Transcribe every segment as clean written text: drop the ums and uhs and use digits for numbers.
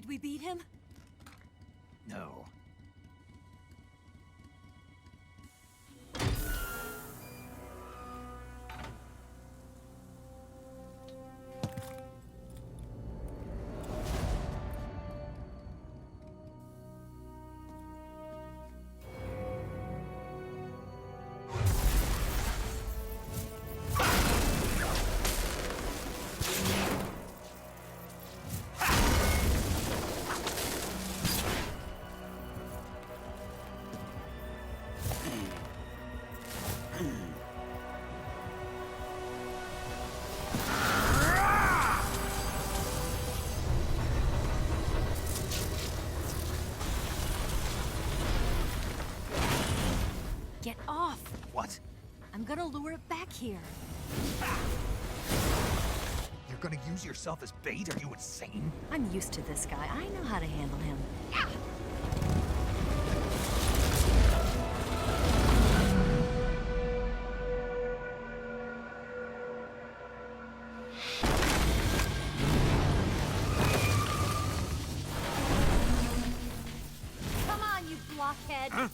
Did we beat him? No. Get off! What? I'm gonna lure it back here. You're gonna use yourself as bait? Are you insane? I'm used to this guy. I know how to handle him. Come on, you blockhead! Huh?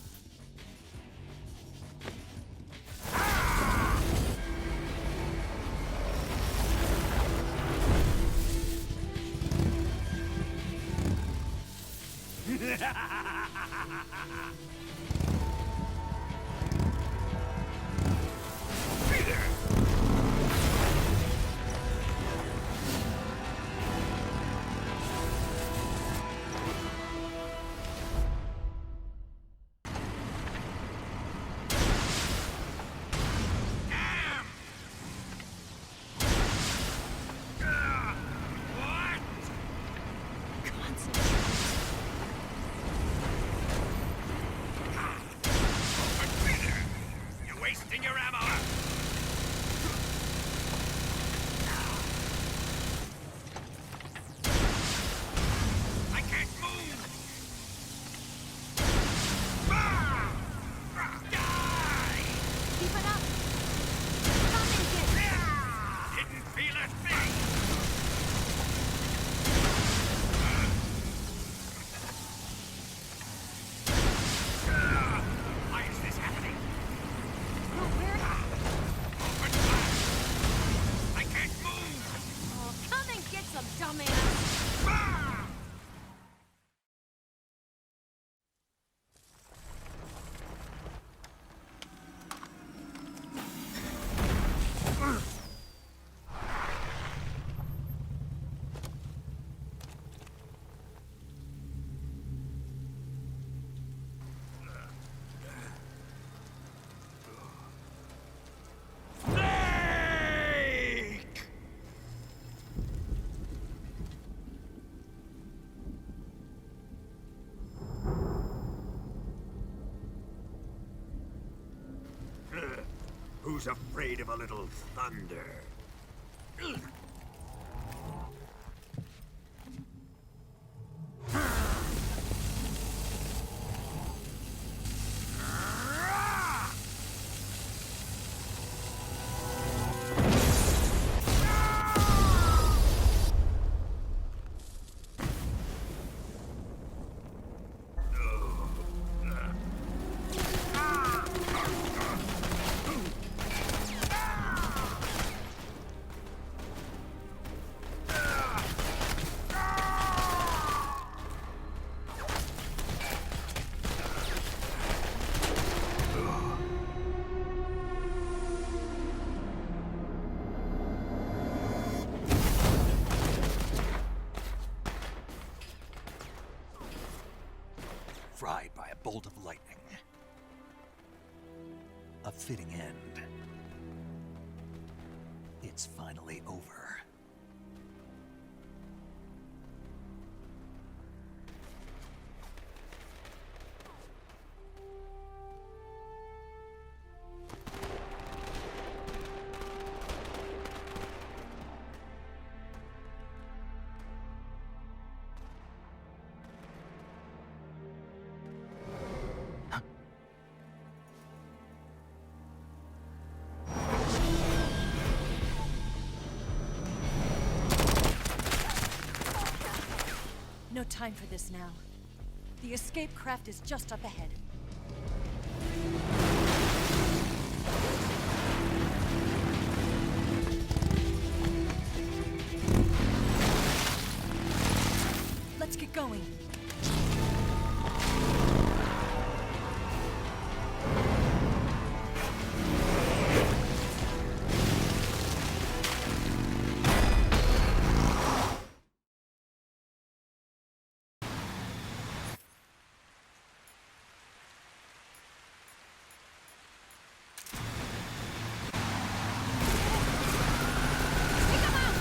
You're wasting your ammo! I can't move! Die! Keep it up! Come and get it! Didn't feel a thing! Why is this happening? Open fire! I can't move! Oh, come and get some dumbass! Snake! Who's afraid of a little thunder? Fried by a bolt of lightning. A fitting end. It's finally over. No time for this now. The escape craft is just up ahead. Let's get going. Take 'em out!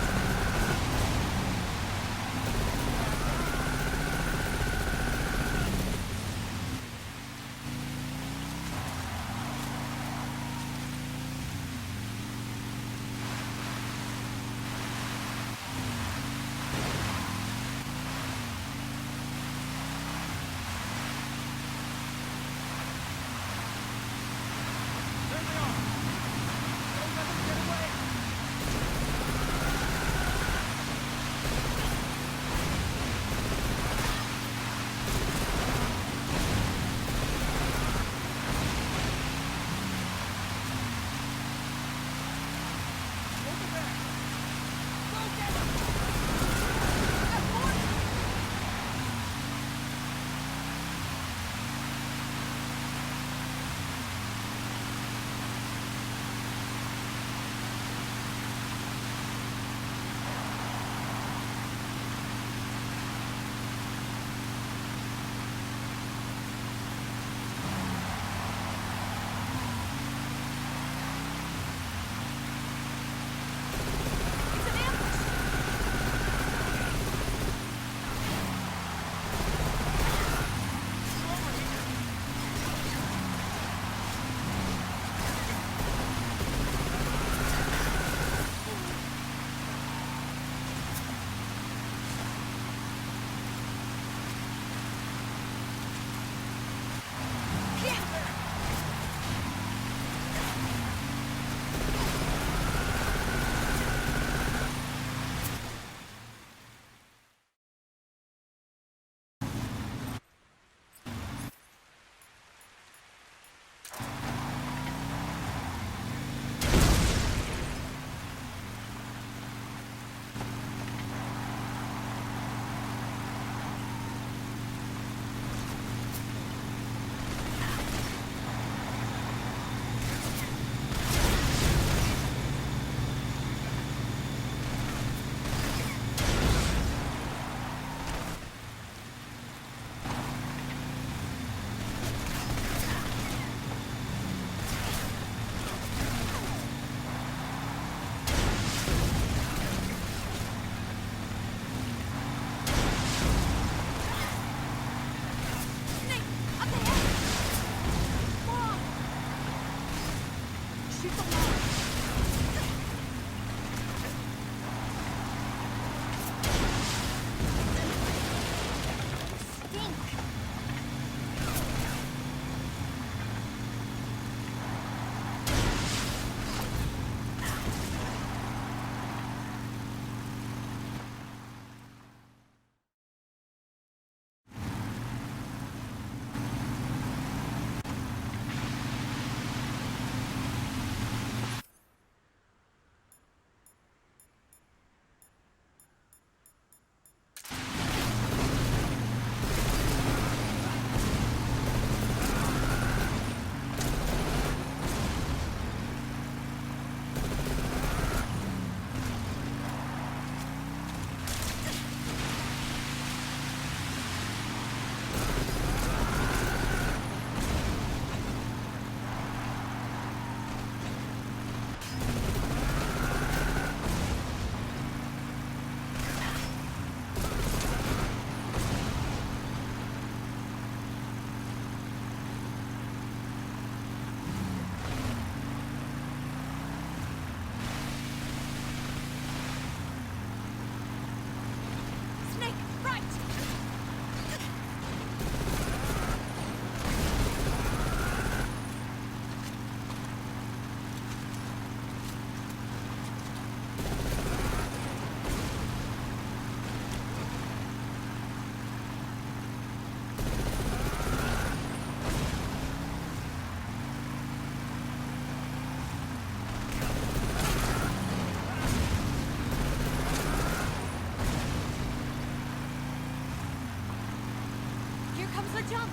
comes the jump!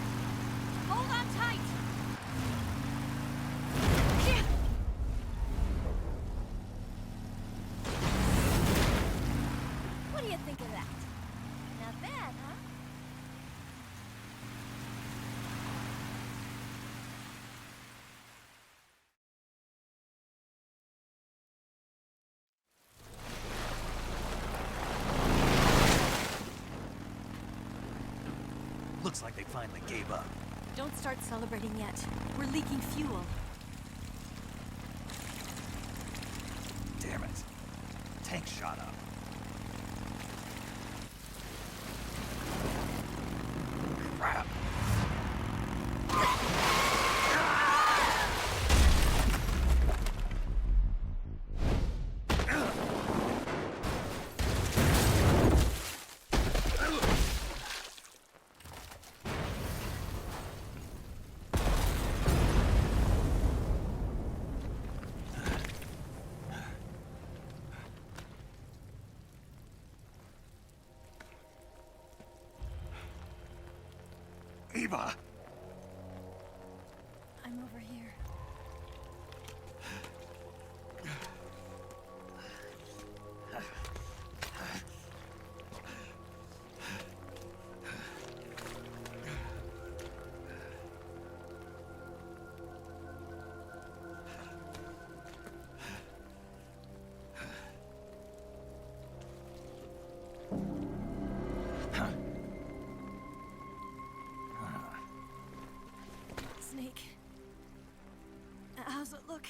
Hold on tight! What do you think of that? Not bad, huh? Looks like they finally gave up. Don't start celebrating yet. We're leaking fuel. Damn it. Tank shot up. Crap. Eva! I'm over here. Snake. How's it look?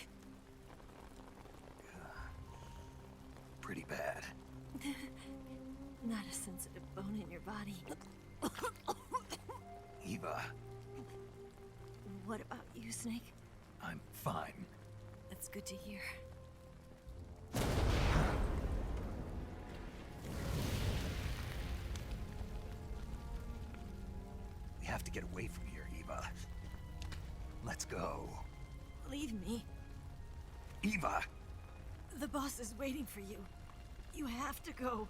Pretty bad. Not a sensitive bone in your body. Eva, What about you, Snake? I'm fine. That's good to hear. We have to get away from here, Eva. Let's go. Leave me. Eva! The boss is waiting for you. You have to go.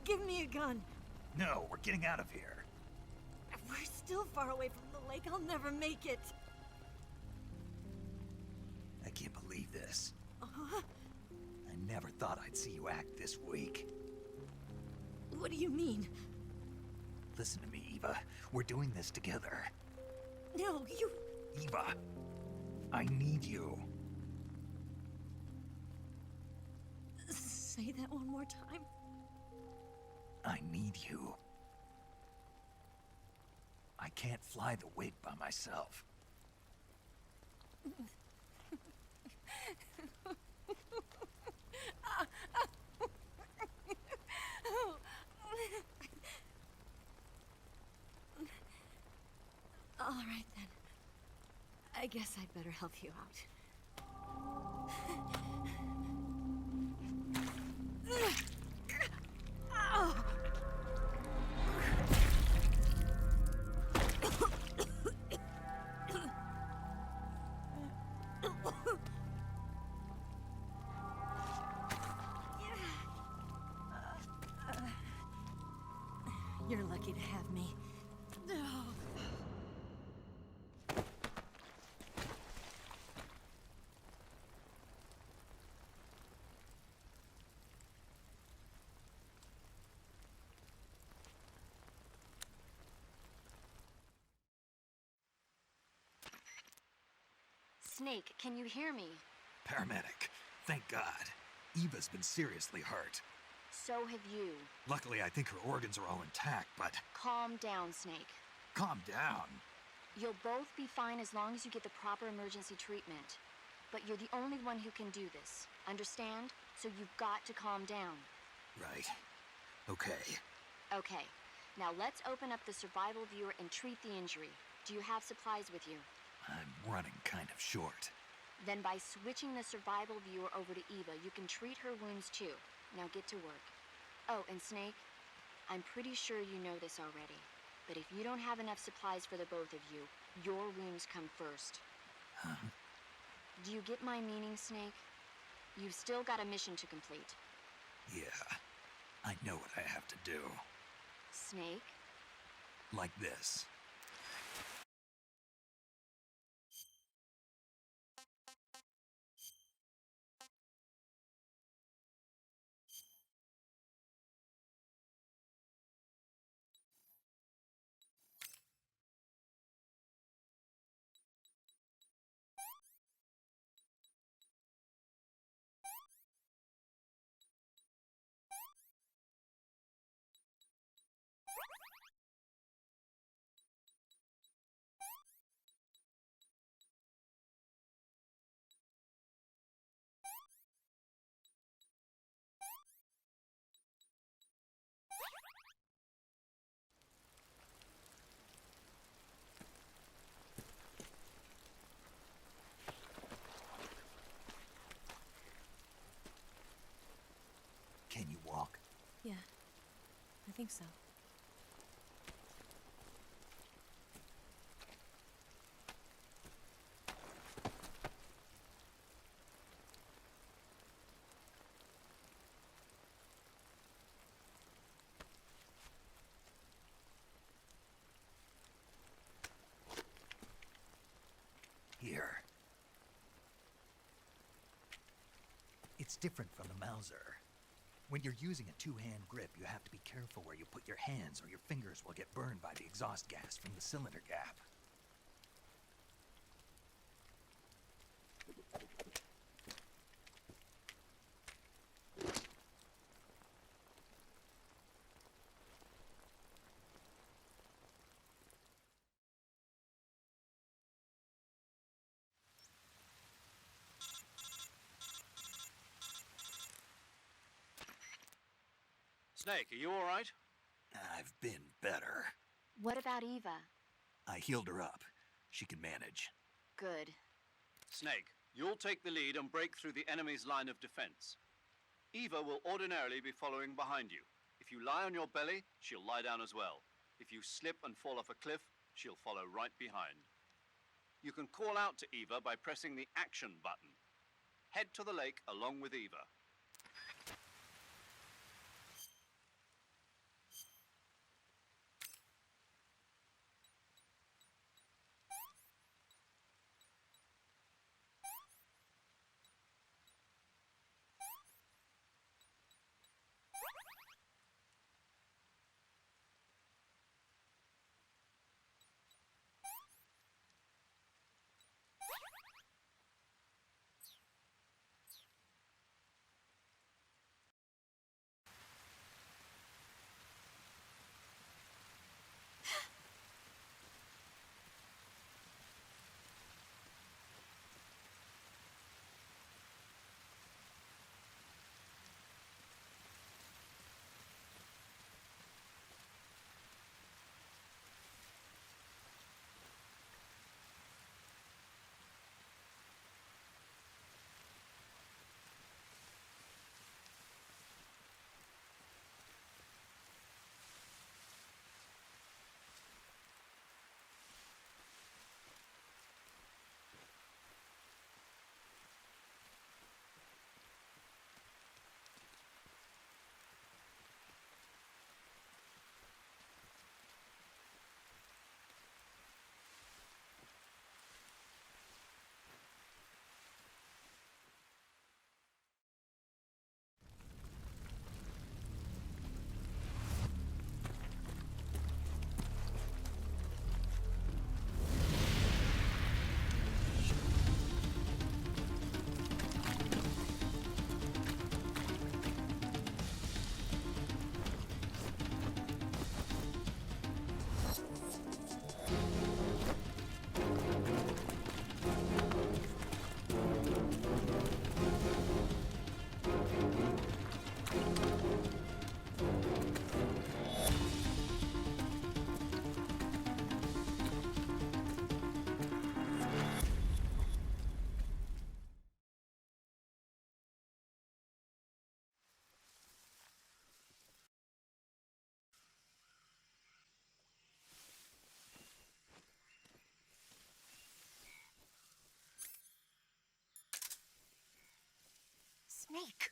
Give me a gun. No, we're getting out of here. We're still far away from the lake. I'll never make it. I can't believe this. I never thought I'd see you act this weak. What do you mean? Listen to me, Eva. We're doing this together. No, you... Eva, I need you. Say that one more time. I need you. I can't fly the wig by myself. All right, then. I guess I'd better help you out. You're lucky to have me. Snake, can you hear me? Paramedic, thank God. Eva's been seriously hurt. So have you. Luckily, I think her organs are all intact, but Calm down, Snake. calm down. You'll both be fine as long as you get the proper emergency treatment. But you're the only one who can do this. Understand? So you've got to calm down. Right. Okay. Okay. Now let's open up the survival viewer and treat the injury. Do you have supplies with you? I'm running kind of short. Then by switching the survival viewer over to Eva, you can treat her wounds too. Now get to work. Oh, and Snake, I'm pretty sure you know this already. But if you don't have enough supplies for the both of you, your wounds come first. Huh? Do you get my meaning, Snake? You've still got a mission to complete. Yeah. I know what I have to do. Snake? Like this. Can you walk? Yeah, I think so. Here. It's different from the Mauser. When you're using a two-hand grip, you have to be careful where you put your hands or your fingers will get burned by the exhaust gas from the cylinder gap. Snake, are you all right? I've been better. What about Eva? I healed her up. She can manage. Good. Snake, you'll take the lead and break through the enemy's line of defense. Eva will ordinarily be following behind you. If you lie on your belly, she'll lie down as well. If you slip and fall off a cliff, she'll follow right behind. You can call out to Eva by pressing the action button. Head to the lake along with Eva. Snake!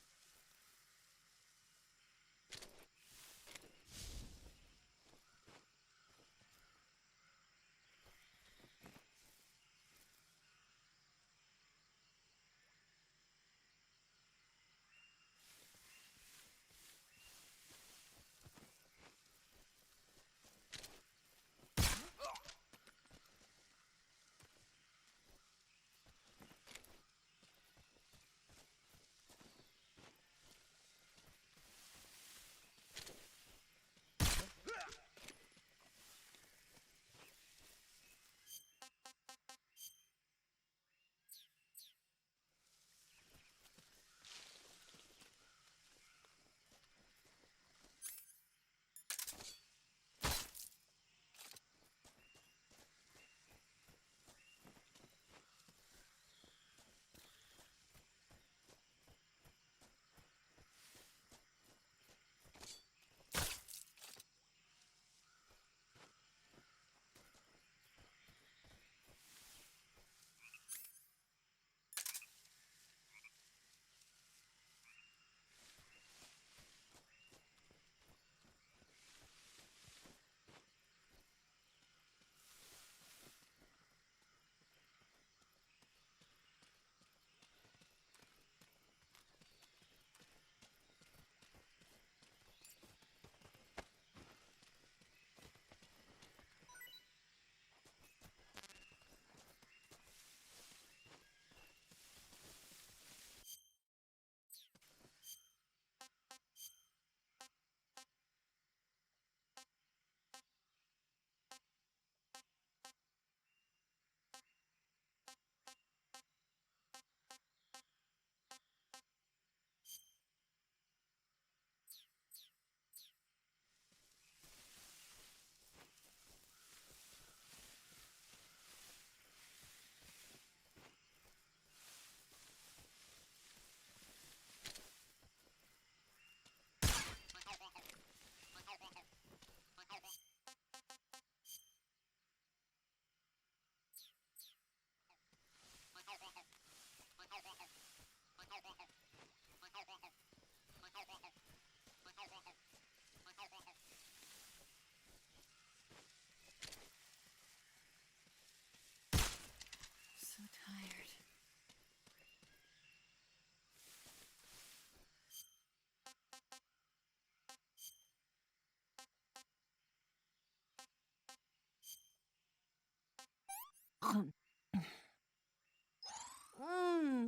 So tired.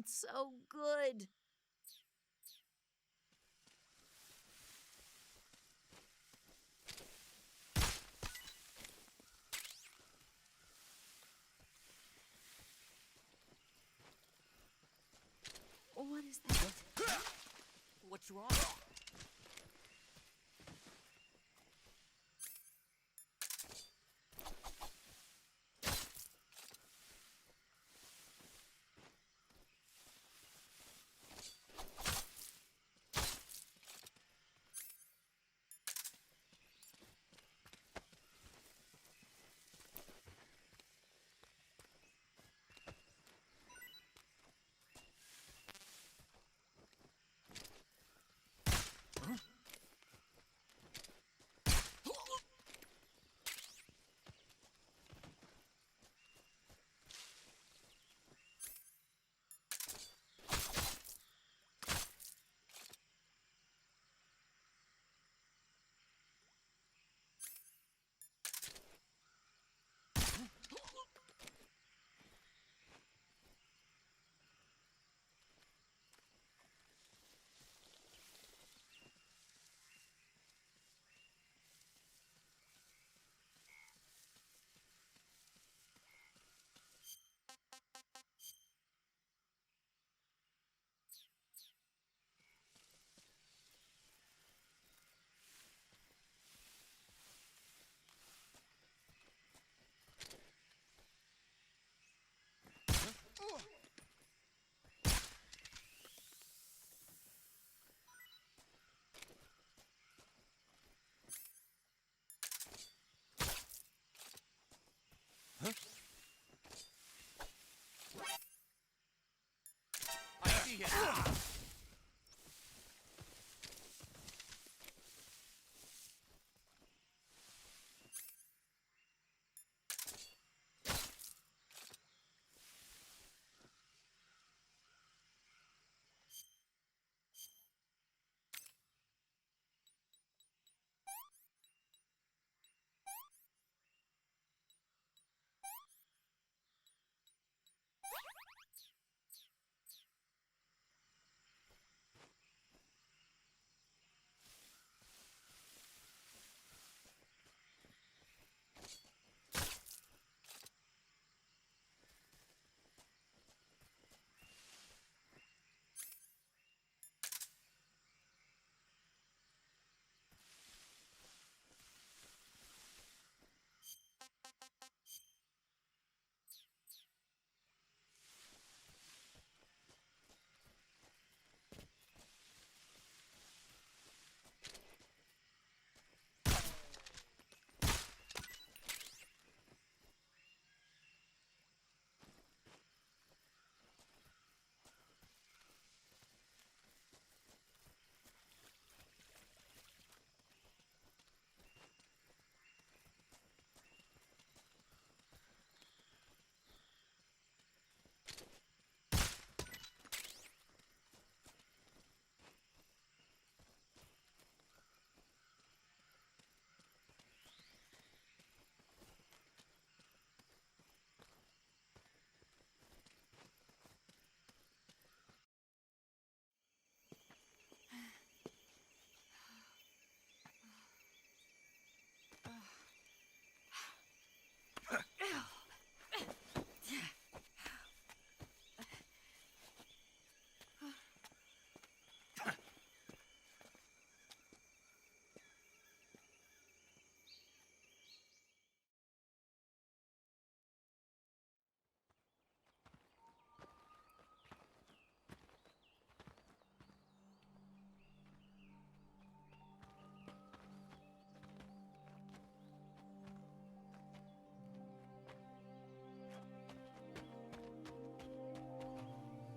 So good. What is that? What's wrong?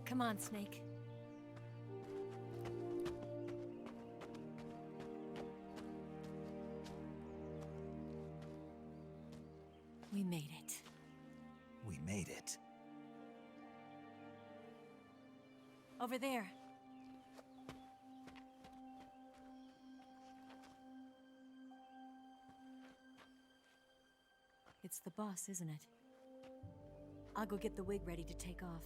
Come on, Snake. We made it. We made it. Over there. It's the boss, isn't it? I'll go get the wig ready to take off.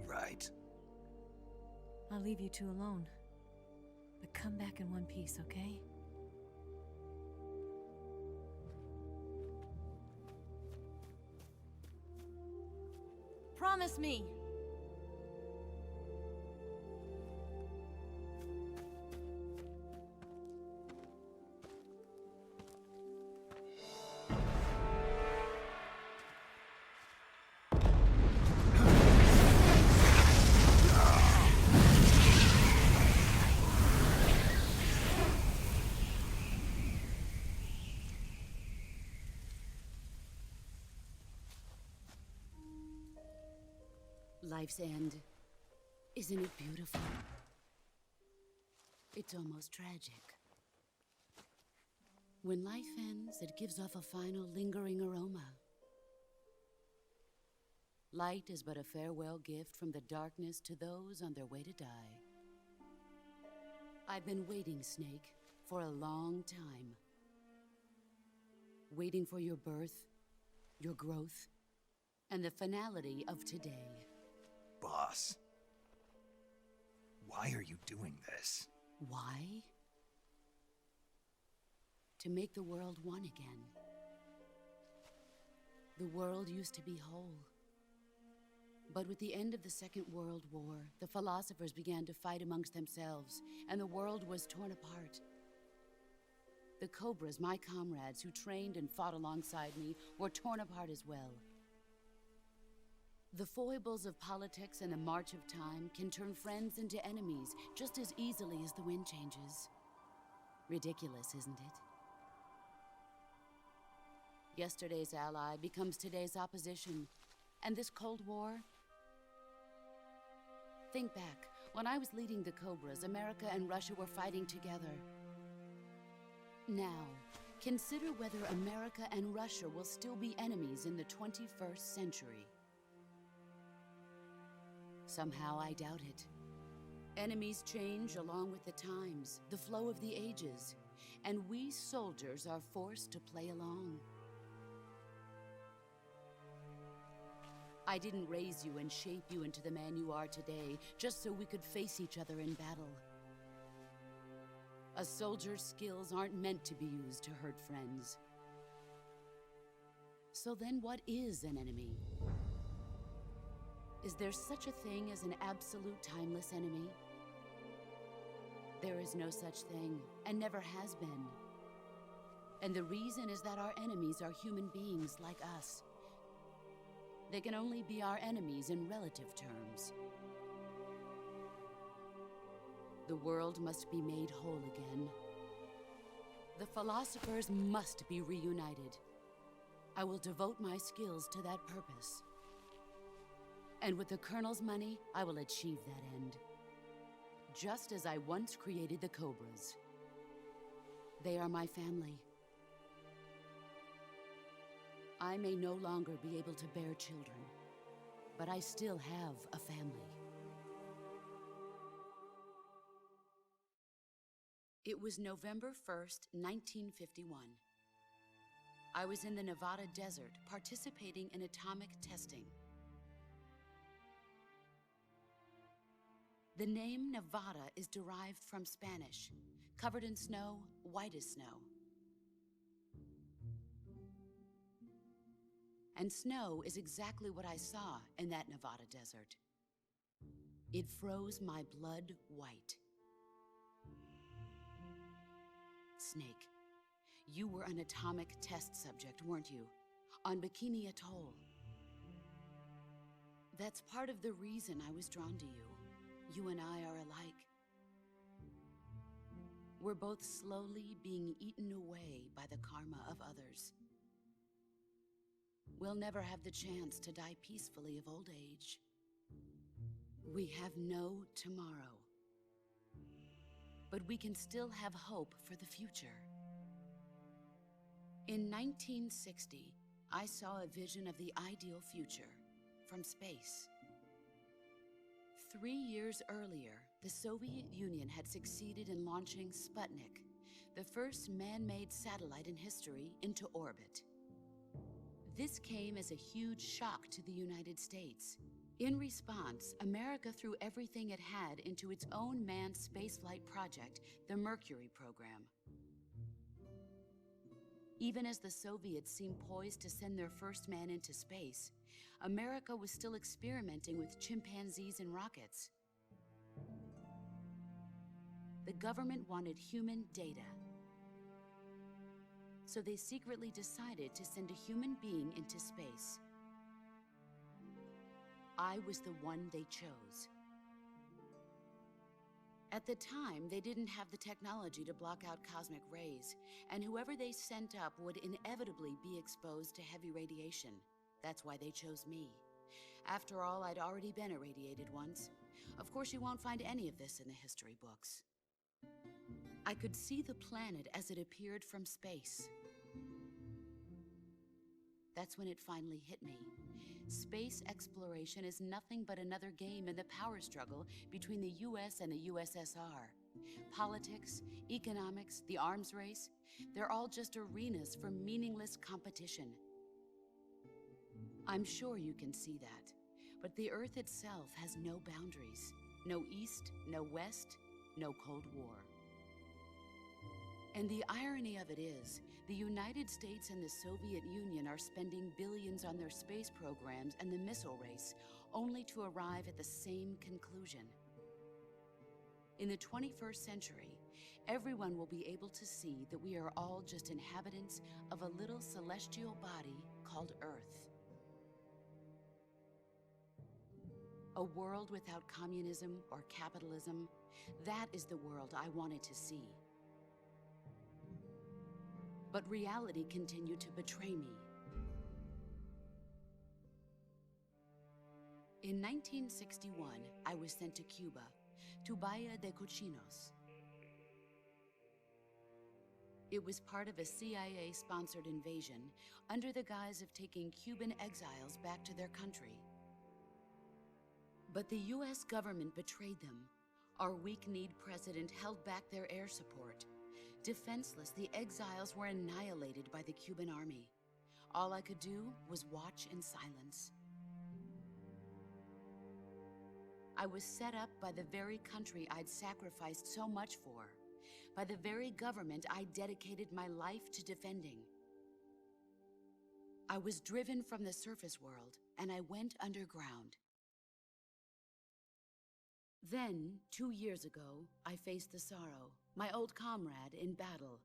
Right. I'll leave you two alone. But come back in one piece, okay? Promise me! Life's end. Isn't it beautiful? It's almost tragic. When life ends, it gives off a final lingering aroma. Light is but a farewell gift from the darkness to those on their way to die. I've been waiting, Snake, for a long time. Waiting for your birth, your growth, and the finality of today. Boss. Why are you doing this? Why? To make the world one again. The world used to be whole. But with the end of the Second World War, the philosophers began to fight amongst themselves, and the world was torn apart. The Cobras, my comrades who trained and fought alongside me, were torn apart as well. The foibles of politics and the march of time can turn friends into enemies just as easily as the wind changes. Ridiculous, isn't it? Yesterday's ally becomes today's opposition, and this Cold War? Think back. When I was leading the Cobras, America and Russia were fighting together. Now, consider whether America and Russia will still be enemies in the 21st century. Somehow I doubt it. Enemies change along with the times, the flow of the ages, and we soldiers are forced to play along. I didn't raise you and shape you into the man you are today just so we could face each other in battle. A soldier's skills aren't meant to be used to hurt friends. So then what is an enemy? Is there such a thing as an absolute timeless enemy? There is no such thing, and never has been. And the reason is that our enemies are human beings like us. They can only be our enemies in relative terms. The world must be made whole again. The philosophers must be reunited. I will devote my skills to that purpose. And with the Colonel's money, I will achieve that end. Just as I once created the Cobras. They are my family. I may no longer be able to bear children, but I still have a family. It was November 1st, 1951. I was in the Nevada desert participating in atomic testing. The name Nevada is derived from Spanish, covered in snow, white as snow. And snow is exactly what I saw in that Nevada desert. It froze my blood white. Snake, you were an atomic test subject, weren't you? On Bikini Atoll. That's part of the reason I was drawn to you. You and I are alike. We're both slowly being eaten away by the karma of others. we'll never have the chance to die peacefully of old age. We have no tomorrow. But we can still have hope for the future. In 1960, I saw a vision of the ideal future from space. 3 years earlier, the Soviet Union had succeeded in launching Sputnik, the first man-made satellite in history, into orbit. This came as a huge shock to the United States. In response, America threw everything it had into its own manned spaceflight project, the Mercury program. Even as the Soviets seemed poised to send their first man into space, America was still experimenting with chimpanzees and rockets. The government wanted human data. So they secretly decided to send a human being into space. I was the one they chose. At the time, they didn't have the technology to block out cosmic rays, and whoever they sent up would inevitably be exposed to heavy radiation. That's why they chose me. After all, I'd already been irradiated once. Of course, you won't find any of this in the history books. I could see the planet as it appeared from space. That's when it finally hit me. Space exploration is nothing but another game in the power struggle between the US and the USSR. Politics, economics, the arms race, they're all just arenas for meaningless competition. I'm sure you can see that, but the Earth itself has no boundaries. No East, no West, no Cold War. And the irony of it is, the United States and the Soviet Union are spending billions on their space programs and the missile race, only to arrive at the same conclusion. In the 21st century, everyone will be able to see that we are all just inhabitants of a little celestial body called Earth. A world without communism or capitalism, that is the world I wanted to see. But reality continued to betray me. In 1961, I was sent to Cuba, to Bahia de Cochinos. It was part of a CIA-sponsored invasion under the guise of taking Cuban exiles back to their country. But the US government betrayed them. Our weak-kneed president held back their air support. Defenseless, the exiles were annihilated by the Cuban army. All I could do was watch in silence. I was set up by the very country I'd sacrificed so much for, by the very government I dedicated my life to defending. I was driven from the surface world, and I went underground. Then, 2 years ago, I faced the Sorrow, my old comrade in battle.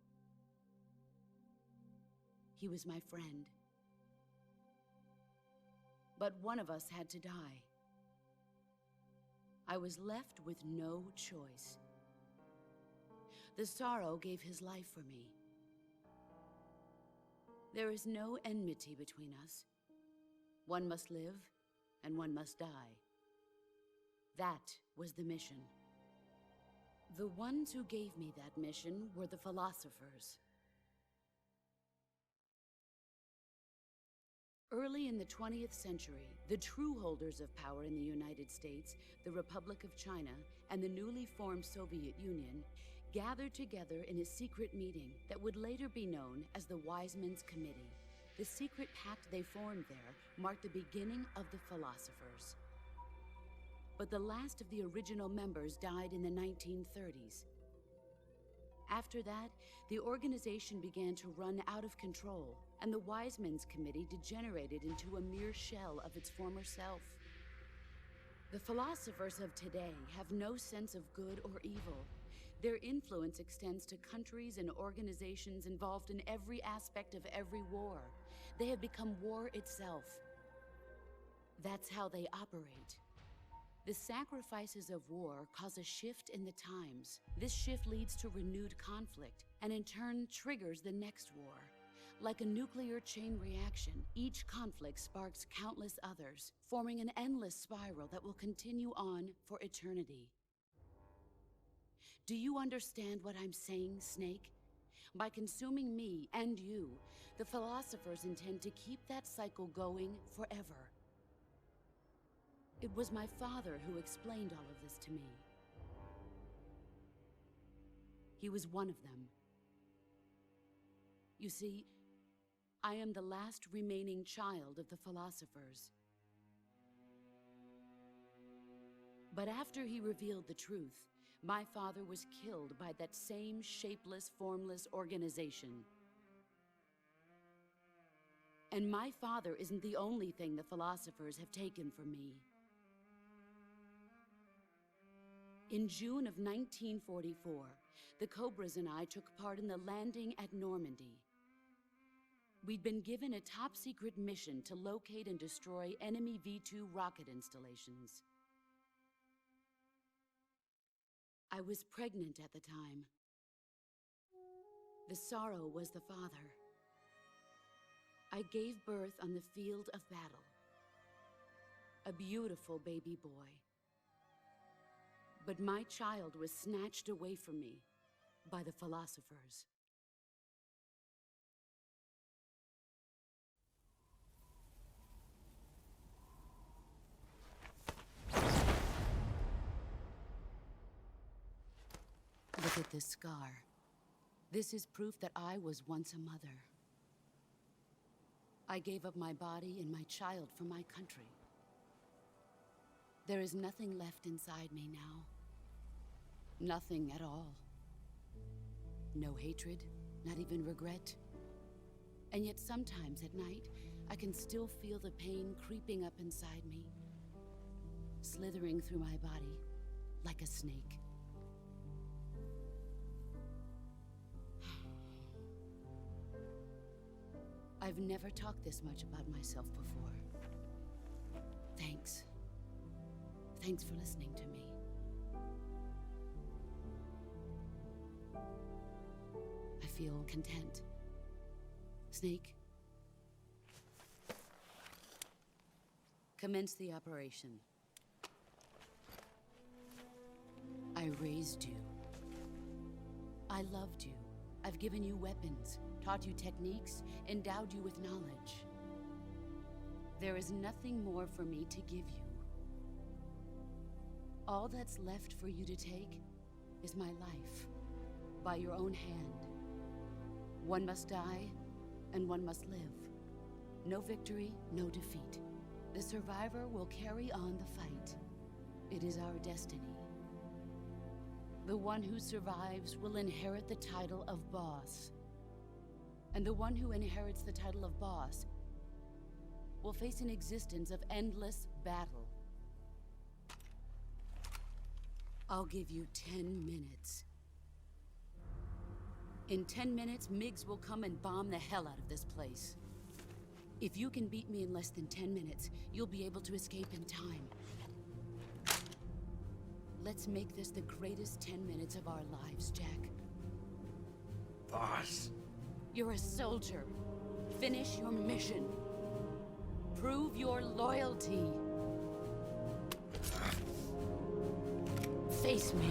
He was my friend. But one of us had to die. I was left with no choice. The Sorrow gave his life for me. There is no enmity between us. One must live, and one must die. That was the mission. The ones who gave me that mission were the philosophers. Early in the 20th century, the true holders of power in the United States, the Republic of China, and the newly formed Soviet Union gathered together in a secret meeting that would later be known as the Wiseman's Committee. The secret pact they formed there marked the beginning of the philosophers. But the last of the original members died in the 1930s. After that, the organization began to run out of control, and the Wiseman's Committee degenerated into a mere shell of its former self. The philosophers of today have no sense of good or evil. Their influence extends to countries and organizations involved in every aspect of every war. They have become war itself. That's how they operate. The sacrifices of war cause a shift in the times. This shift leads to renewed conflict, and in turn triggers the next war. Like a nuclear chain reaction, each conflict sparks countless others, forming an endless spiral that will continue on for eternity. Do you understand what I'm saying, Snake? By consuming me and you, the philosophers intend to keep that cycle going forever. It was my father who explained all of this to me. He was one of them. You see, I am the last remaining child of the philosophers. But after he revealed the truth, my father was killed by that same shapeless, formless organization. And my father isn't the only thing the philosophers have taken from me. In June of 1944, the Cobras and I took part in the landing at Normandy. We'd been given a top-secret mission to locate and destroy enemy V-2 rocket installations. I was pregnant at the time. The sorrow was the father. I gave birth on the field of battle. A beautiful baby boy. But my child was snatched away from me by the philosophers. Look at this scar. This is proof that I was once a mother. I gave up my body and my child for my country. There is nothing left inside me now. Nothing at all. No hatred, not even regret. And yet sometimes at night, I can still feel the pain creeping up inside me, slithering through my body like a snake. I've never talked this much about myself before. Thanks. Thanks for listening to me. I feel content. Snake, commence the operation. I raised you. I loved you. I've given you weapons, taught you techniques, endowed you with knowledge. There is nothing more for me to give you. All that's left for you to take is my life, by your own hand. One must die, and one must live. No victory, no defeat. The survivor will carry on the fight. It is our destiny. The one who survives will inherit the title of boss. And the one who inherits the title of boss will face an existence of endless battle. I'll give you 10 minutes. In 10 minutes, MiGs will come and bomb the hell out of this place. If you can beat me in less than 10 minutes, you'll be able to escape in time. Let's make this the greatest 10 minutes of our lives, Jack. Boss. You're a soldier. Finish your mission. Prove your loyalty. Face me.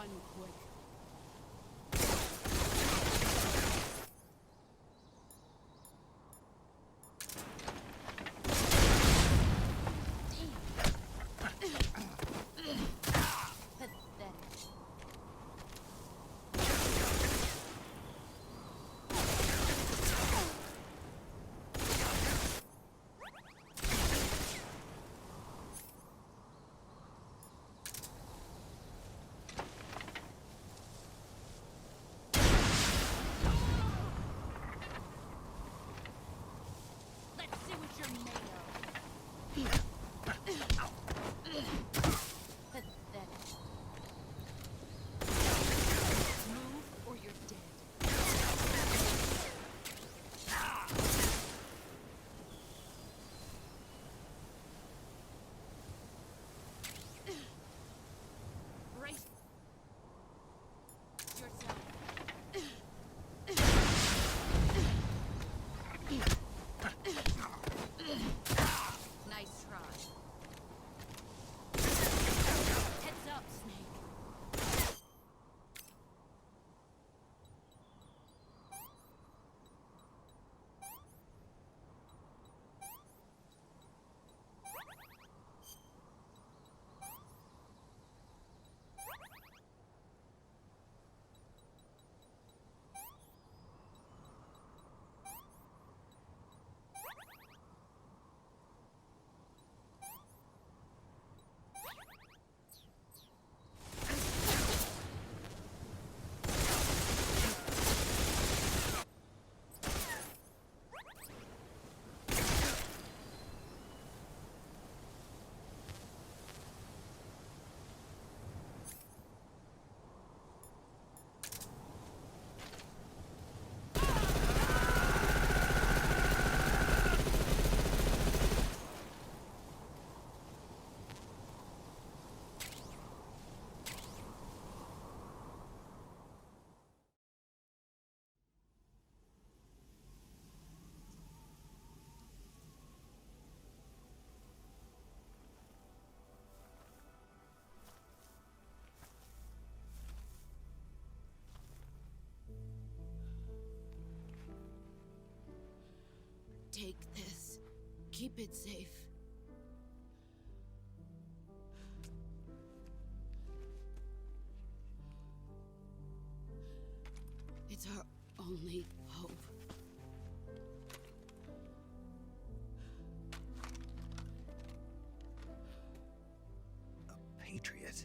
Run quick. Pathetic. Let's see what you're made of. Pathetic. Move or you're dead. Brace yourself. Nice try. Heads up, Snake. Take this. Keep it safe. It's our only hope. A patriot?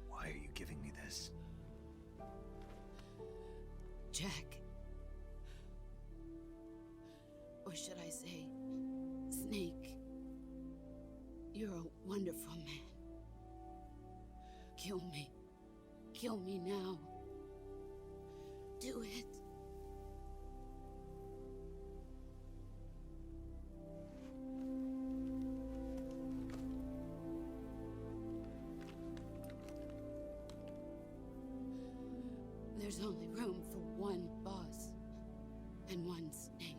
Why are you giving me this? Jack. Or should I say, Snake? You're a wonderful man. Kill me. Kill me now. Do it. There's only room for one boss and one Snake.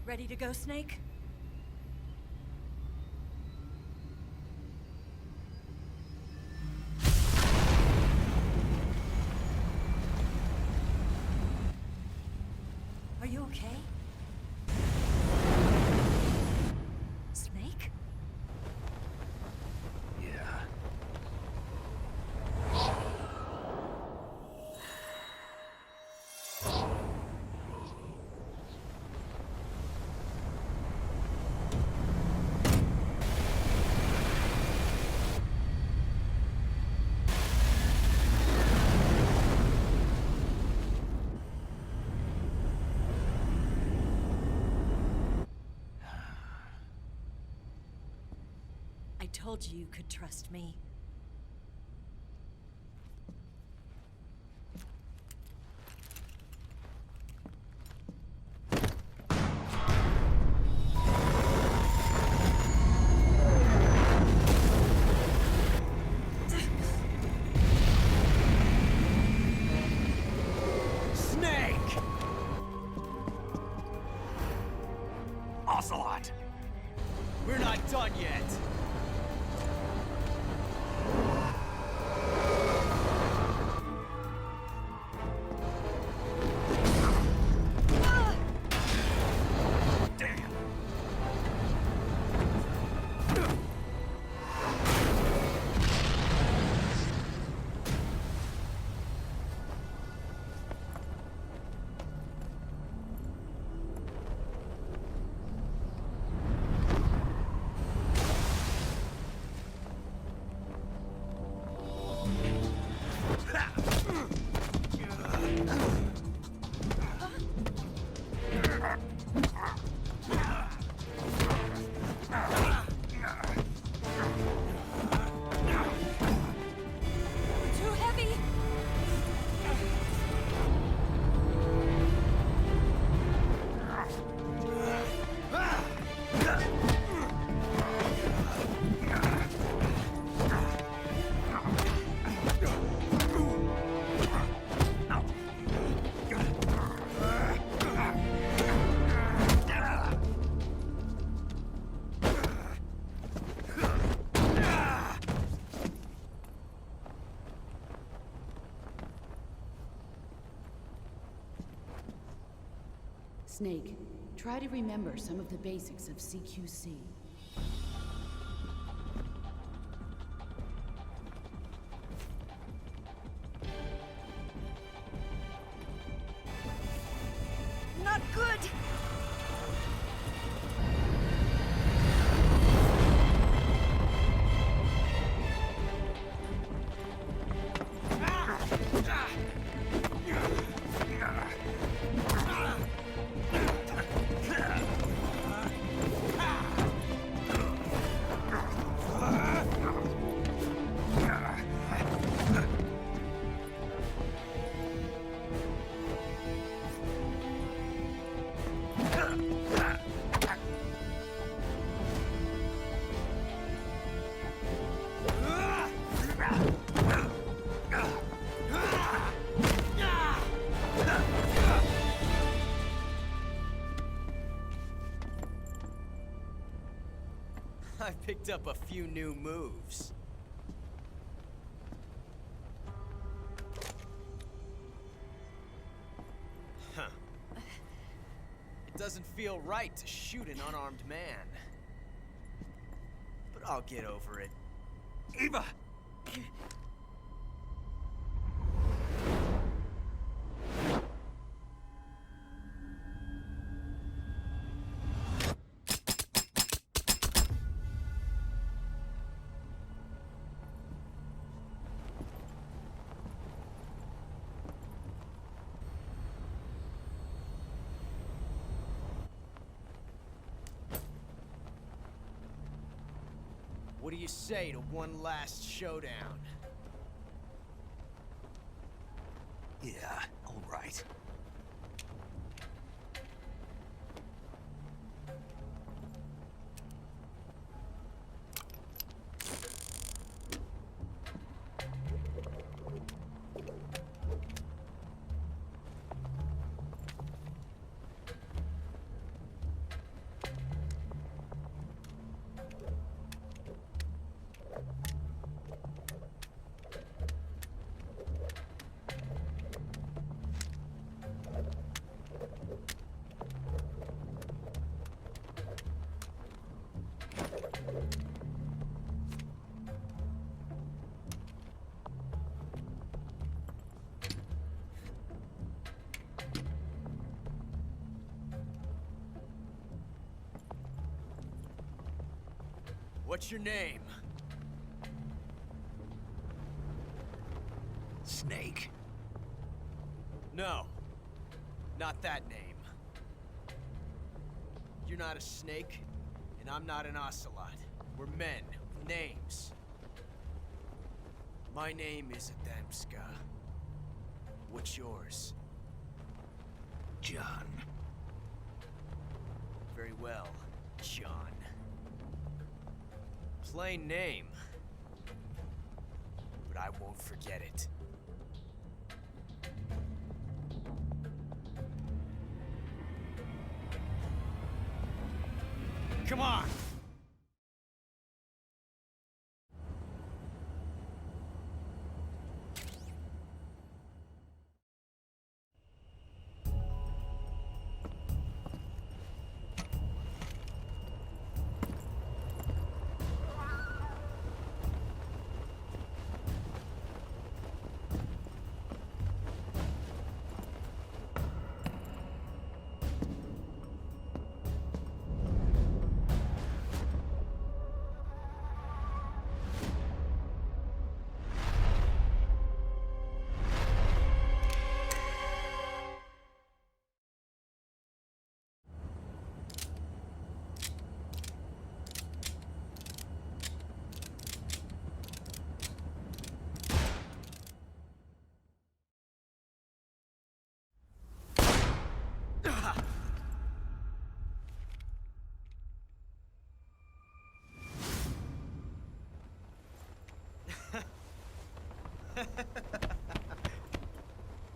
Ready to go, Snake? Are you okay? Snake? Yeah. I told you you could trust me. Snake! Ocelot! We're not done yet. Damn! Too heavy! Snake, try to remember some of the basics of CQC. Not good! I picked up a few new moves. Huh. It doesn't feel right to shoot an unarmed man. But I'll get over it. Eva! What do you say to one last showdown? Yeah, all right. What's your name? Snake. No. Not that name. You're not a snake, and I'm not an ocelot. We're men with names. My name is Adamska. What's yours? John. Very well, John. Plain name. But I won't forget it. Come on!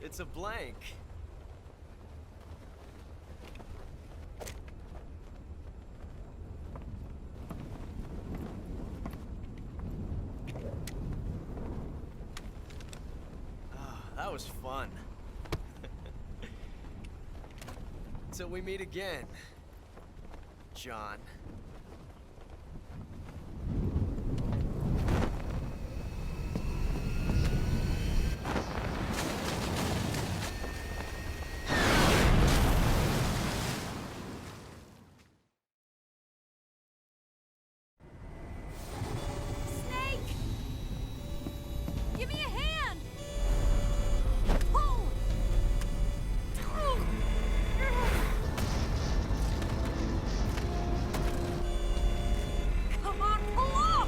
It's a blank. Ah, that was fun. Till we meet again, John. Snake! Give me a hand! Pull! Come on, pull up!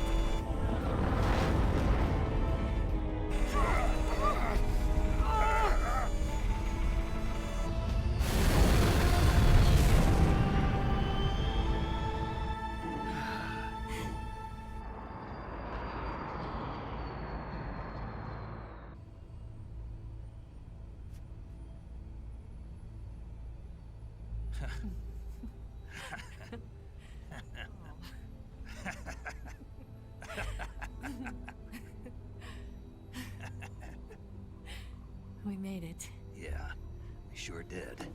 We made it. Yeah, we sure did.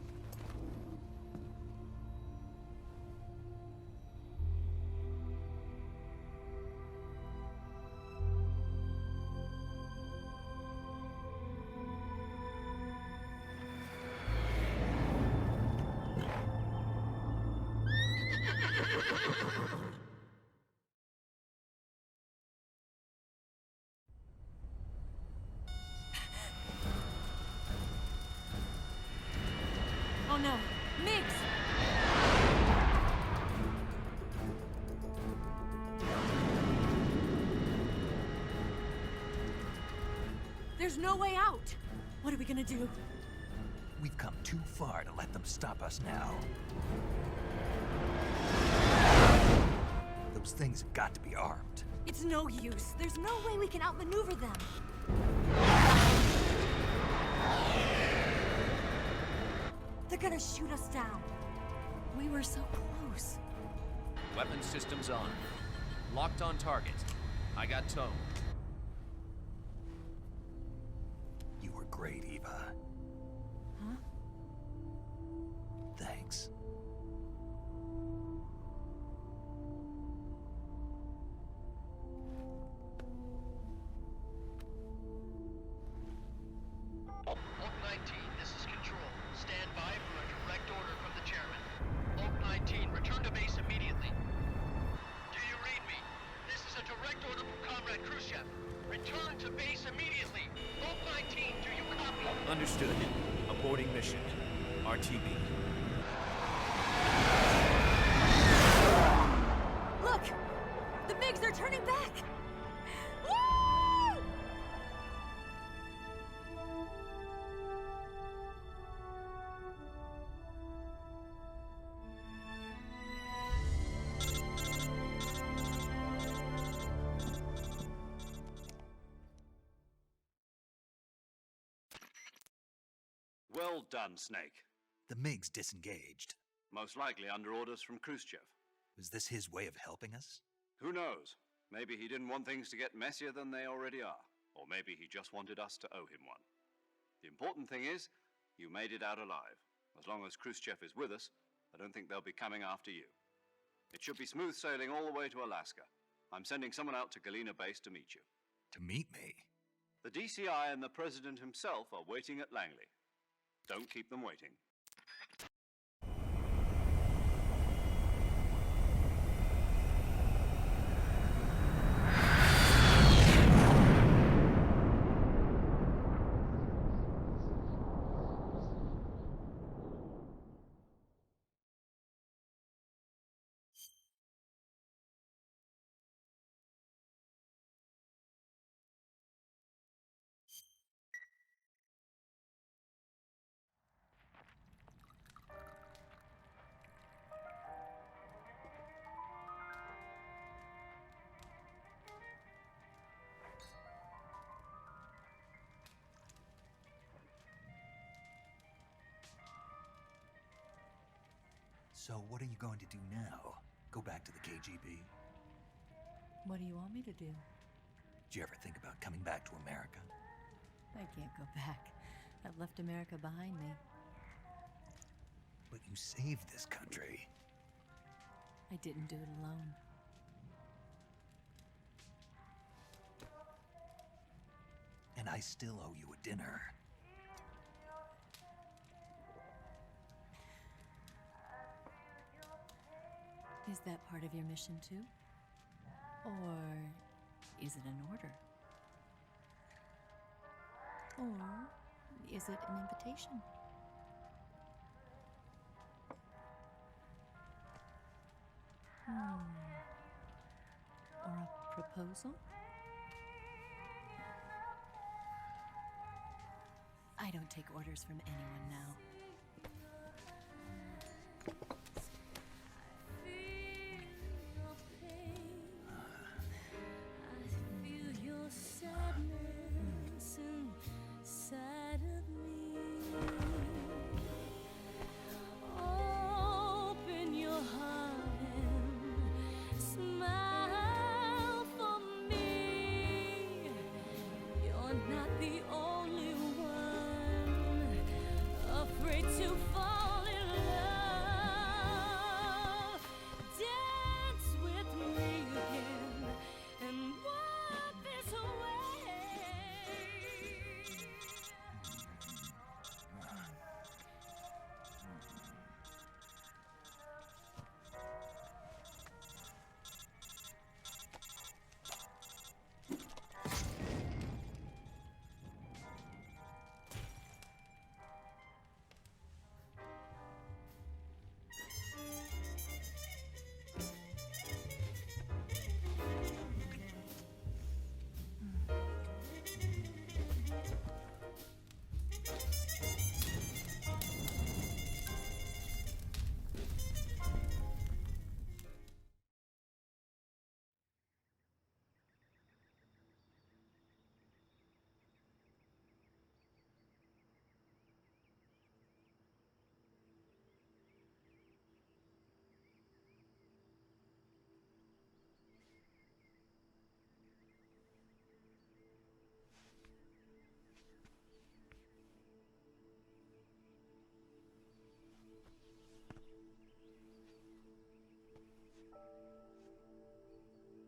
Oh no, Miggs! There's no way out! What are we gonna do? We've come too far to let them stop us now. Those things have got to be armed. It's no use. There's no way we can outmaneuver them. They're gonna shoot us down. We were so close. Weapon systems on. Locked on target. I got tone. You were great, Eva. Huh? Thanks. Oak 19, this is Control. Stand by for a direct order from the chairman. Oak 19, return to base immediately. Do you read me? Direct order from Comrade Khrushchev. Return to base immediately. Vault 19, do you copy? Understood. Aborting mission. RTB. Look! The MiGs are turning back! Woo! Well done, Snake. The MiGs disengaged. Most likely under orders from Khrushchev. Was this his way of helping us? Who knows? Maybe he didn't want things to get messier than they already are. Or maybe he just wanted us to owe him one. The important thing is, you made it out alive. As long as Khrushchev is with us, I don't think they'll be coming after you. It should be smooth sailing all the way to Alaska. I'm sending someone out to Galena Base to meet you. To meet me? The DCI and the President himself are waiting at Langley. Don't keep them waiting. So what are you going to do now? Go back to the KGB? What do you want me to do? Did you ever think about coming back to America? I can't go back. I've left America behind me. But you saved this country. I didn't do it alone. And I still owe you a dinner. Is that part of your mission too? Or is it an order? Or is it an invitation? Or a proposal? I don't take orders from anyone now.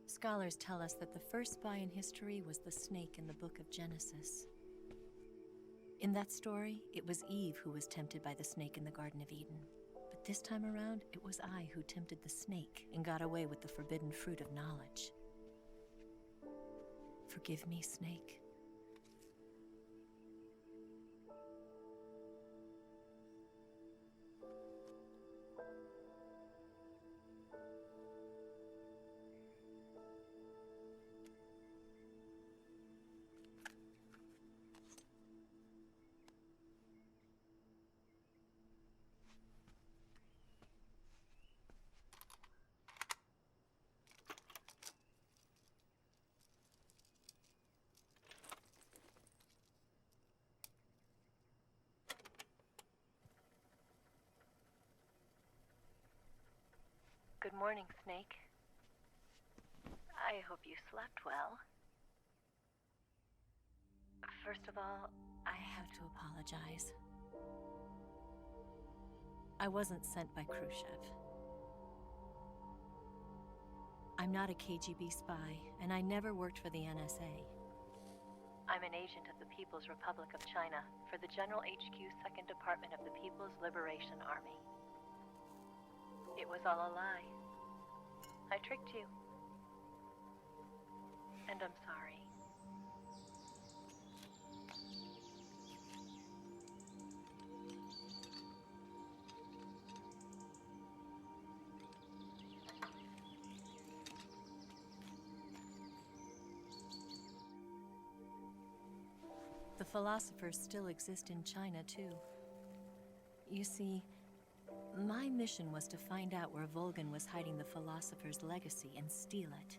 Scholars tell us that the first spy in history was the snake in the book of Genesis. In that story, it was Eve who was tempted by the snake in the Garden of Eden. But this time around, it was I who tempted the snake and got away with the forbidden fruit of knowledge. Forgive me, Snake. Good morning, Snake. I hope you slept well. First of all, I have to apologize. I wasn't sent by Khrushchev. I'm not a KGB spy, and I never worked for the NSA. I'm an agent of the People's Republic of China for the General HQ 2nd Department of the People's Liberation Army. It was all a lie. I tricked you. And I'm sorry. The philosophers still exist in China, too. You see, my mission was to find out where Volgin was hiding the philosopher's legacy and steal it.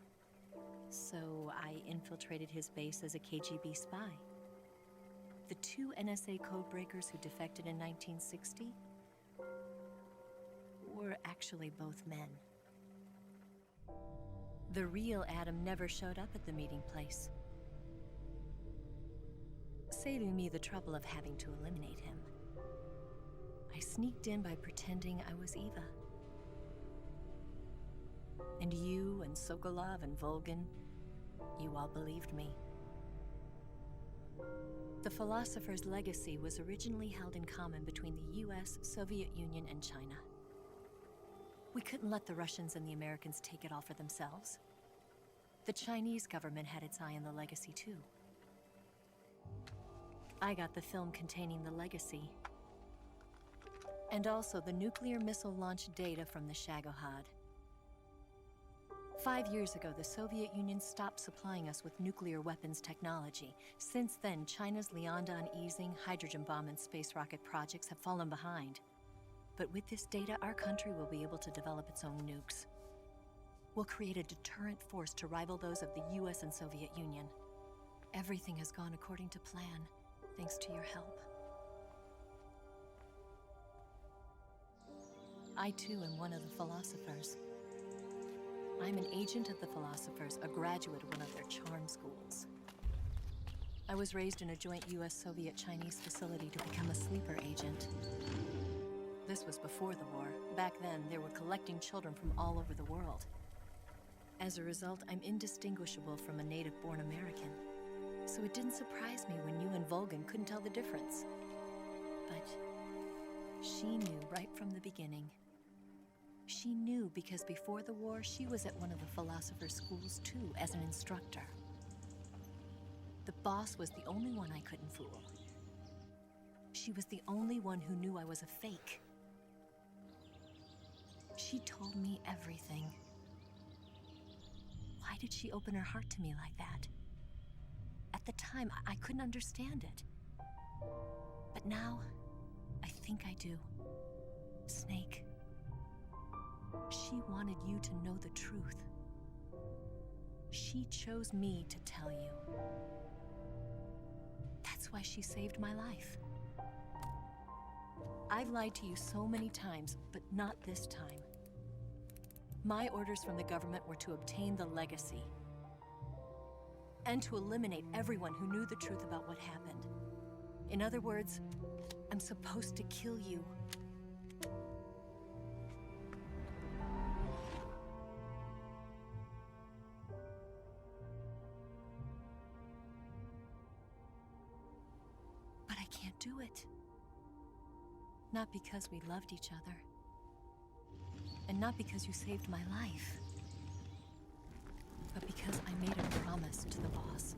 So I infiltrated his base as a KGB spy. The 2 NSA codebreakers who defected in 1960 were actually both men. The real Adam never showed up at the meeting place, saving me the trouble of having to eliminate him. I sneaked in by pretending I was Eva. And you and Sokolov and Volgin, you all believed me. The philosopher's legacy was originally held in common between the US, Soviet Union, and China. We couldn't let the Russians and the Americans take it all for themselves. The Chinese government had its eye on the legacy, too. I got the film containing the legacy, and also the nuclear missile launch data from the Shagohod. 5 years ago, the Soviet Union stopped supplying us with nuclear weapons technology. Since then, China's Liaodong easing, hydrogen bomb, and space rocket projects have fallen behind. But with this data, our country will be able to develop its own nukes. We'll create a deterrent force to rival those of the US and Soviet Union. Everything has gone according to plan, thanks to your help. I too am one of the philosophers. I'm an agent of the philosophers, a graduate of one of their charm schools. I was raised in a joint US-Soviet-Chinese facility to become a sleeper agent. This was before the war. Back then, they were collecting children from all over the world. As a result, I'm indistinguishable from a native-born American. So it didn't surprise me when you and Volgin couldn't tell the difference. But she knew right from the beginning. She knew because before the war, she was at one of the philosopher's schools too, as an instructor. The boss was the only one I couldn't fool. She was the only one who knew I was a fake. She told me everything. Why did she open her heart to me like that? At the time, I couldn't understand it. But now, I think I do. Snake. She wanted you to know the truth. She chose me to tell you. That's why she saved my life. I've lied to you so many times, but not this time. My orders from the government were to obtain the legacy and to eliminate everyone who knew the truth about what happened. In other words, I'm supposed to kill you. But I can't do it. Not because we loved each other. And not because you saved my life. But because I made a promise to the boss.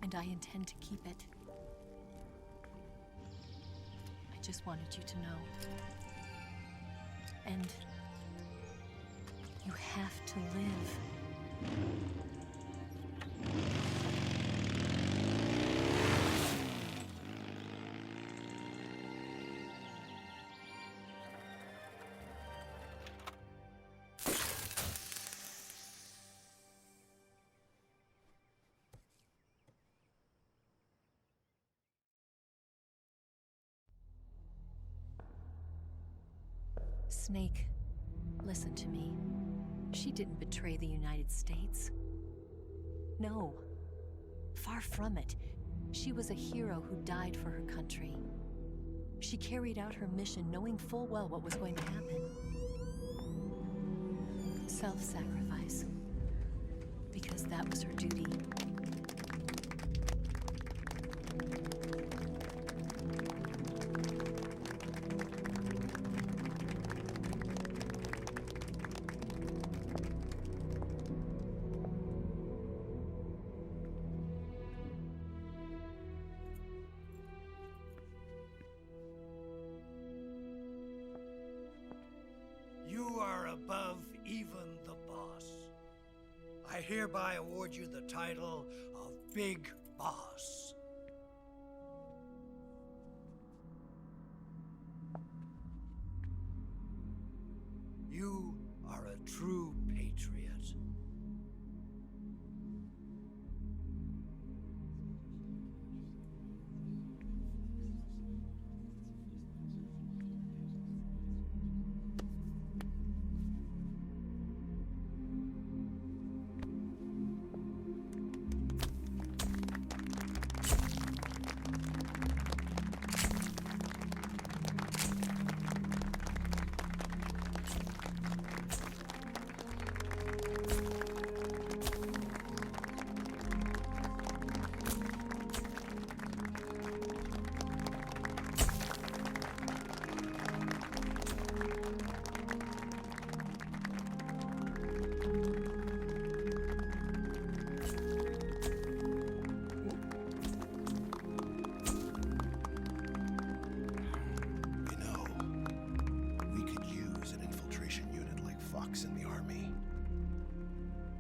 and I intend to keep it. I just wanted you to know. And you have to live. Snake, listen to me. She didn't betray the United States. No. Far from it. She was a hero who died for her country. She carried out her mission knowing full well what was going to happen. Self-sacrifice. Because that was her duty. You are above even the boss. I hereby award you the title of Big Boss. You are a true patriot.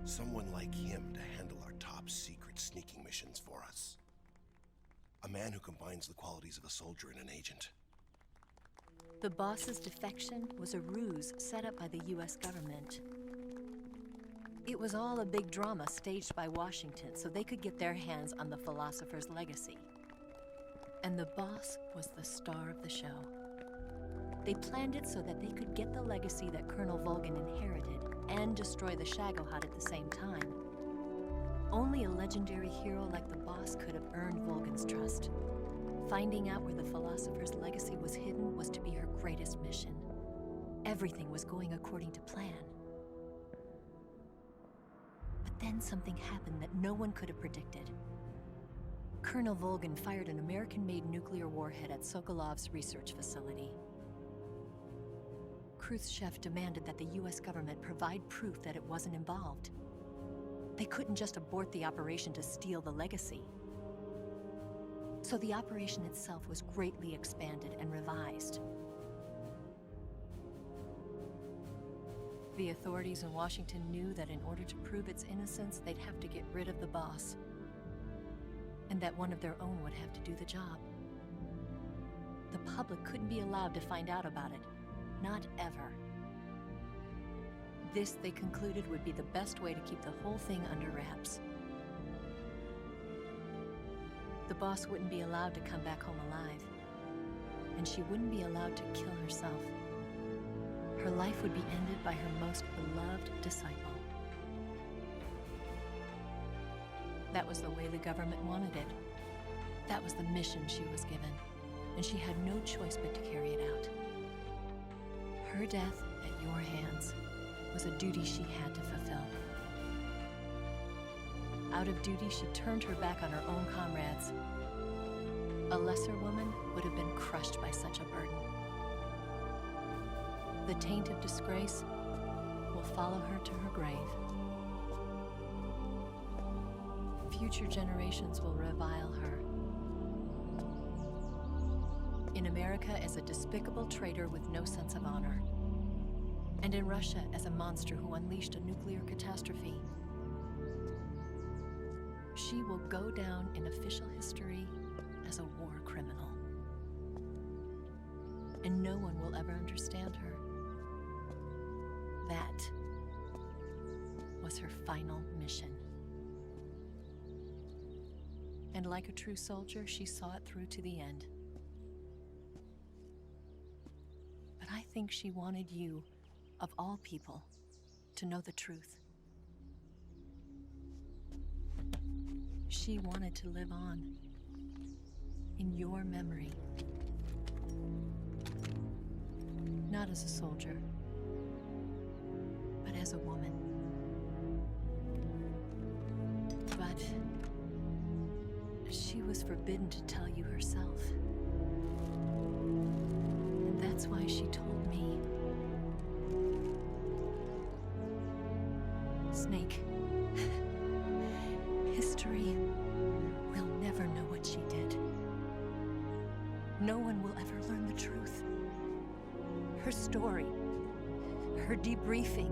Someone like him to handle our top secret sneaking missions for us. A man who combines the qualities of a soldier and an agent. The boss's defection was a ruse set up by the US government. It was all a big drama staged by Washington so they could get their hands on the philosopher's legacy. And the boss was the star of the show. They planned it so that they could get the legacy that Colonel Volgin inherited and destroy the Shagohod at the same time. Only a legendary hero like the boss could have earned Volgin's trust. Finding out where the philosopher's legacy was hidden was to be her greatest mission. Everything was going according to plan. But then something happened that no one could have predicted. Colonel Volgin fired an American-made nuclear warhead at Sokolov's research facility. Khrushchev demanded that the US government provide proof that it wasn't involved. They couldn't just abort the operation to steal the legacy. So the operation itself was greatly expanded and revised. The authorities in Washington knew that in order to prove its innocence, they'd have to get rid of the boss, and that one of their own would have to do the job. The public couldn't be allowed to find out about it. Not ever. This, they concluded, would be the best way to keep the whole thing under wraps. The boss wouldn't be allowed to come back home alive, and she wouldn't be allowed to kill herself. Her life would be ended by her most beloved disciple. That was the way the government wanted it. That was the mission she was given, and she had no choice but to carry it out. Her death at your hands was a duty she had to fulfill. Out of duty, she turned her back on her own comrades. A lesser woman would have been crushed by such a burden. The taint of disgrace will follow her to her grave. future generations will revile her. In America as a despicable traitor with no sense of honor. And in Russia as a monster who unleashed a nuclear catastrophe. She will go down in official history as a war criminal. And no one will ever understand her. That was her final mission. And like a true soldier, she saw it through to the end. But I think she wanted you, of all people, to know the truth. She wanted to live on in your memory. Not as a soldier, but as a woman. But she was forbidden to tell you herself. And that's why she told me. Snake, history will never know what she did. No one will ever learn the truth. Her story, her debriefing,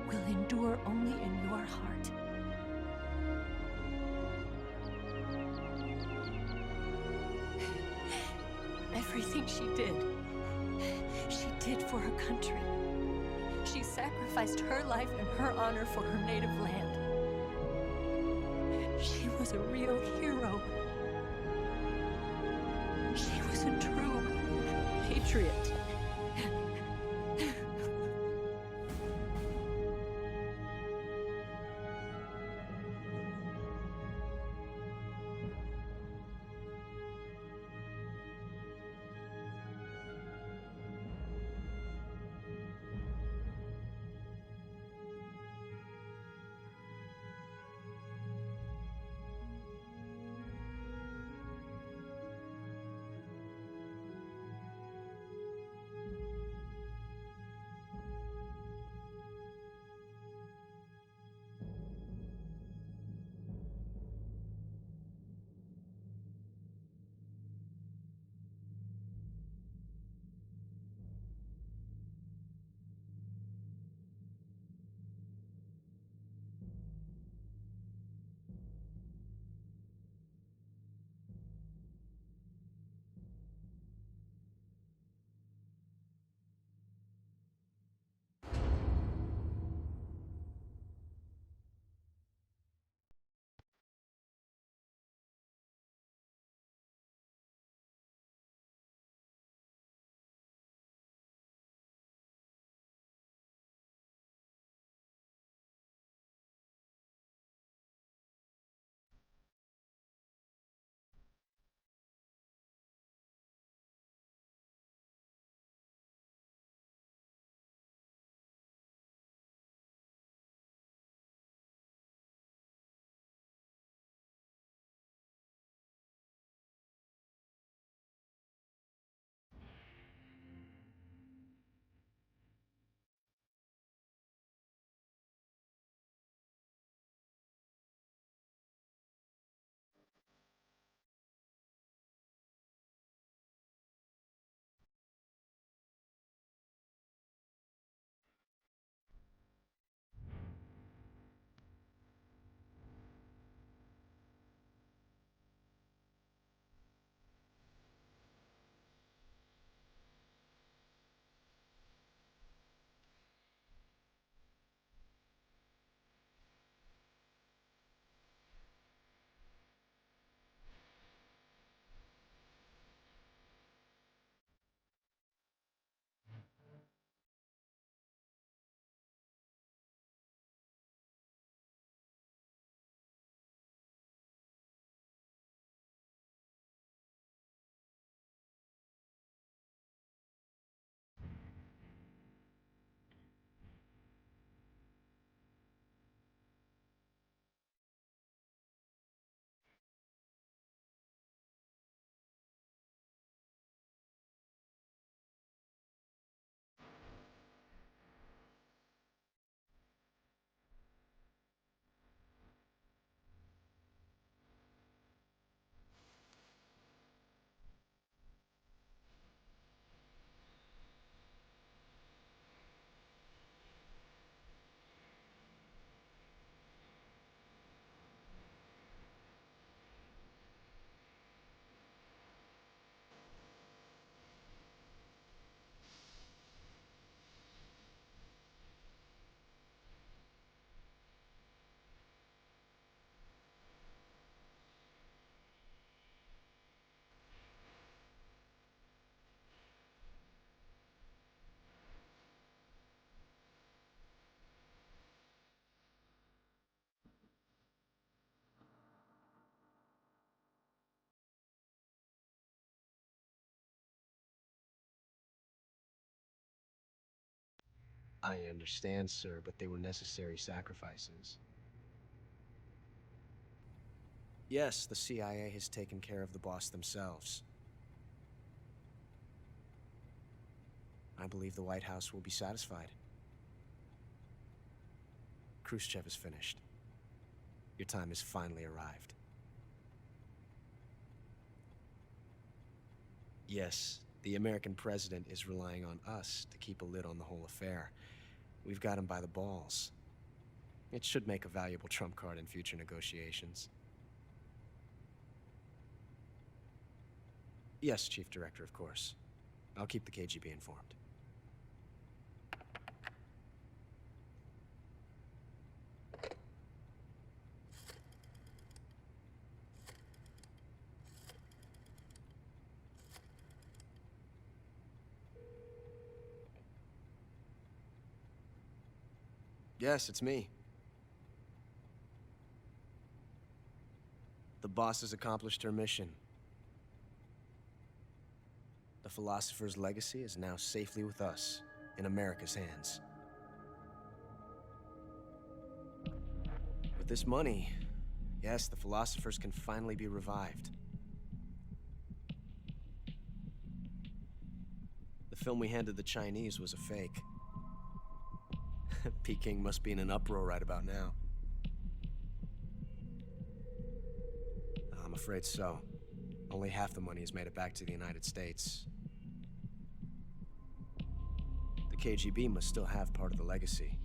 will endure only in your heart. Everything she did for her country. She sacrificed her life and her honor for her native land. She was a real hero. She was a true patriot. I understand, sir, but they were necessary sacrifices. Yes, the CIA has taken care of the boss themselves. I believe the White House will be satisfied. Khrushchev is finished. Your time has finally arrived. Yes, the American president is relying on us to keep a lid on the whole affair. We've got him by the balls. It should make a valuable trump card in future negotiations. Yes, Chief Director, of course. I'll keep the KGB informed. Yes, it's me. The boss has accomplished her mission. The philosopher's legacy is now safely with us, in America's hands. With this money, yes, the philosophers can finally be revived. The film we handed the Chinese was a fake. Peking must be in an uproar right about now. I'm afraid so. Only half the money has made it back to the United States. The KGB must still have part of the legacy.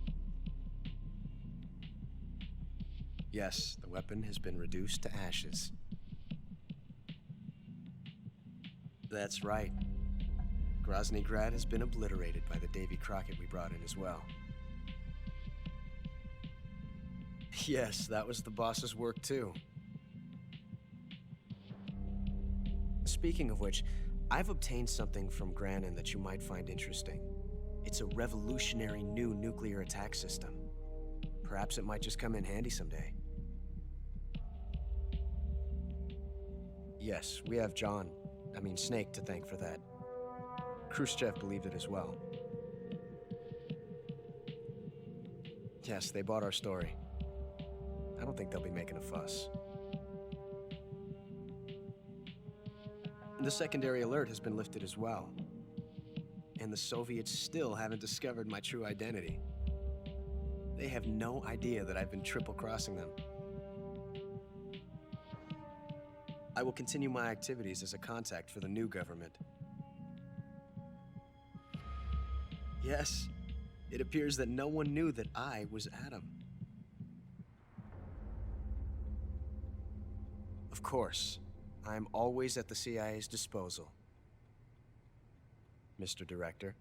Yes, the weapon has been reduced to ashes. That's right. Grozny Grad has been obliterated by the Davy Crockett we brought in as well. Yes, that was the boss's work too. Speaking of which, I've obtained something from Granin that you might find interesting. It's a revolutionary new nuclear attack system. Perhaps it might just come in handy someday. Yes, we have Snake to thank for that. Khrushchev believed it as well. Yes, they bought our story. I don't think they'll be making a fuss. The secondary alert has been lifted as well. And the Soviets still haven't discovered my true identity. They have no idea that I've been triple-crossing them. I will continue my activities as a contact for the new government. Yes, it appears that no one knew that I was Adam. Of course, I'm always at the CIA's disposal, Mr. Director.